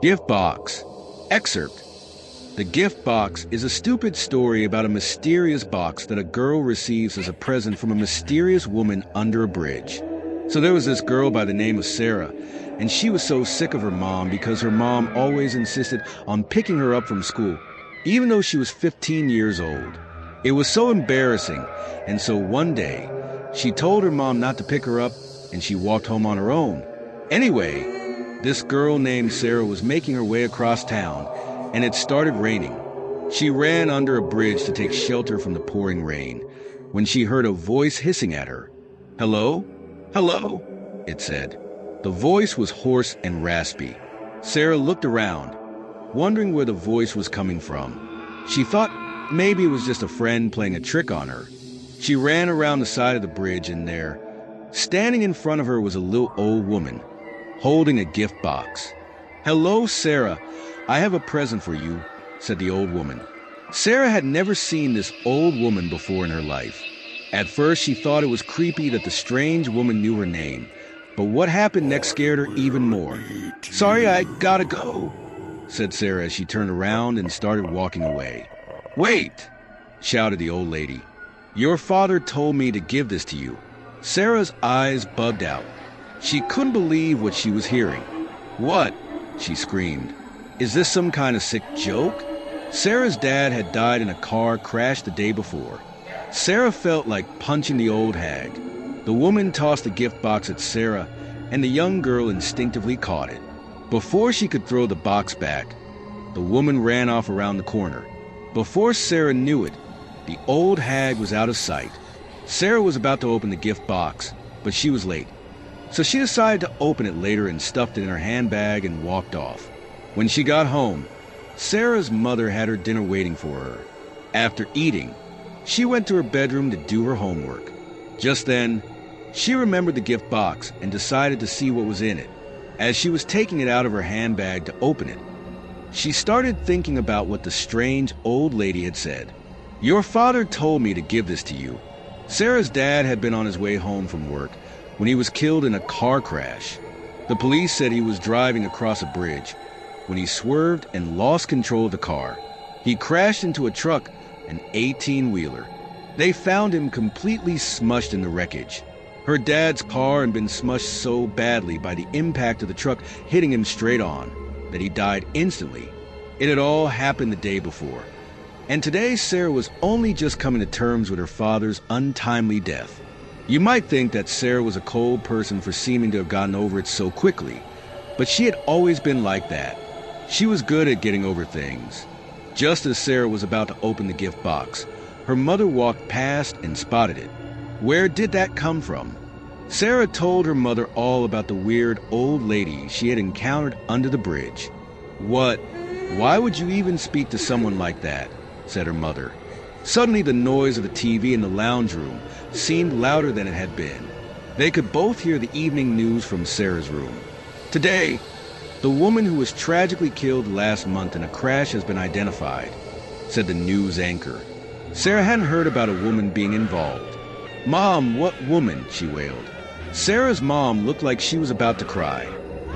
Gift box. Excerpt. The gift box is a stupid story about a mysterious box that a girl receives as a present from a mysterious woman under a bridge. So there was this girl by the name of Sarah, and she was so sick of her mom because her mom always insisted on picking her up from school, even though she was 15 years old. It was so embarrassing, and so one day, she told her mom not to pick her up, and she walked home on her own. Anyway, this girl named Sarah was making her way across town, and it started raining. She ran under a bridge to take shelter from the pouring rain when she heard a voice hissing at her. "Hello? Hello?" it said. The voice was hoarse and raspy. Sarah looked around, wondering where the voice was coming from. She thought maybe it was just a friend playing a trick on her. She ran around the side of the bridge, and there, standing in front of her, was a little old woman, holding a gift box. "Hello, Sarah. I have a present for you," said the old woman. Sarah had never seen this old woman before in her life. At first, she thought it was creepy that the strange woman knew her name, but what happened next scared her even more. "Sorry, I gotta go," said Sarah as she turned around and started walking away. "Wait!" shouted the old lady. "Your father told me to give this to you." Sarah's eyes bugged out. She couldn't believe what she was hearing. "What?" she screamed. "Is this some kind of sick joke?" Sarah's dad had died in a car crash the day before. Sarah felt like punching the old hag. The woman tossed the gift box at Sarah, and the young girl instinctively caught it. Before she could throw the box back, the woman ran off around the corner. Before Sarah knew it, the old hag was out of sight. Sarah was about to open the gift box, but she was late. So she decided to open it later and stuffed it in her handbag and walked off. When she got home, Sarah's mother had her dinner waiting for her. After eating, she went to her bedroom to do her homework. Just then, she remembered the gift box and decided to see what was in it. As she was taking it out of her handbag to open it, she started thinking about what the strange old lady had said. "Your father told me to give this to you." Sarah's dad had been on his way home from work when he was killed in a car crash. The police said he was driving across a bridge when he swerved and lost control of the car. He crashed into a truck, an 18-wheeler. They found him completely smushed in the wreckage. Her dad's car had been smushed so badly by the impact of the truck hitting him straight on that he died instantly. It had all happened the day before. And today Sarah was only just coming to terms with her father's untimely death. You might think that Sarah was a cold person for seeming to have gotten over it so quickly, but she had always been like that. She was good at getting over things. Just as Sarah was about to open the gift box, her mother walked past and spotted it. Where did that come from? Sarah told her mother all about the weird old lady she had encountered under the bridge. "What? Why would you even speak to someone like that?" said her mother. Suddenly the noise of the TV in the lounge room seemed louder than it had been. They could both hear the evening news from Sarah's room. "Today, the woman who was tragically killed last month in a crash has been identified," said the news anchor. Sarah hadn't heard about a woman being involved. "Mom, what woman?" she wailed. Sarah's mom looked like she was about to cry.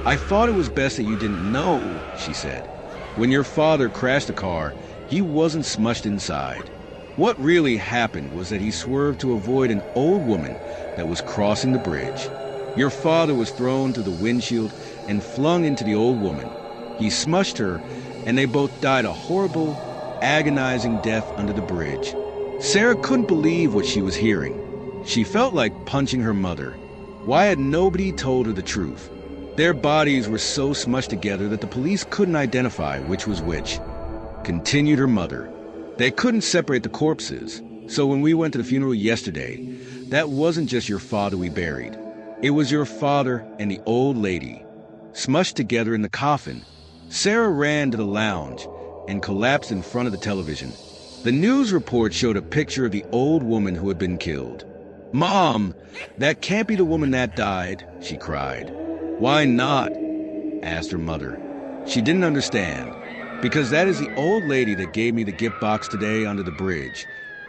"I thought it was best that you didn't know," she said. "When your father crashed a car, he wasn't smushed inside. What really happened was that he swerved to avoid an old woman that was crossing the bridge. Your father was thrown through the windshield and flung into the old woman. He smushed her, and they both died a horrible, agonizing death under the bridge." Sarah couldn't believe what she was hearing. She felt like punching her mother. Why had nobody told her the truth? Their bodies were so smushed together that the police couldn't identify which was which. Continued her mother. "They couldn't separate the corpses, so when we went to the funeral yesterday, that wasn't just your father we buried. It was your father and the old lady, smushed together in the coffin." Sarah ran to the lounge and collapsed in front of the television. The news report showed a picture of the old woman who had been killed. "Mom, that can't be the woman that died," she cried. "Why not?" asked her mother. She didn't understand. "Because that is the old lady that gave me the gift box today under the bridge.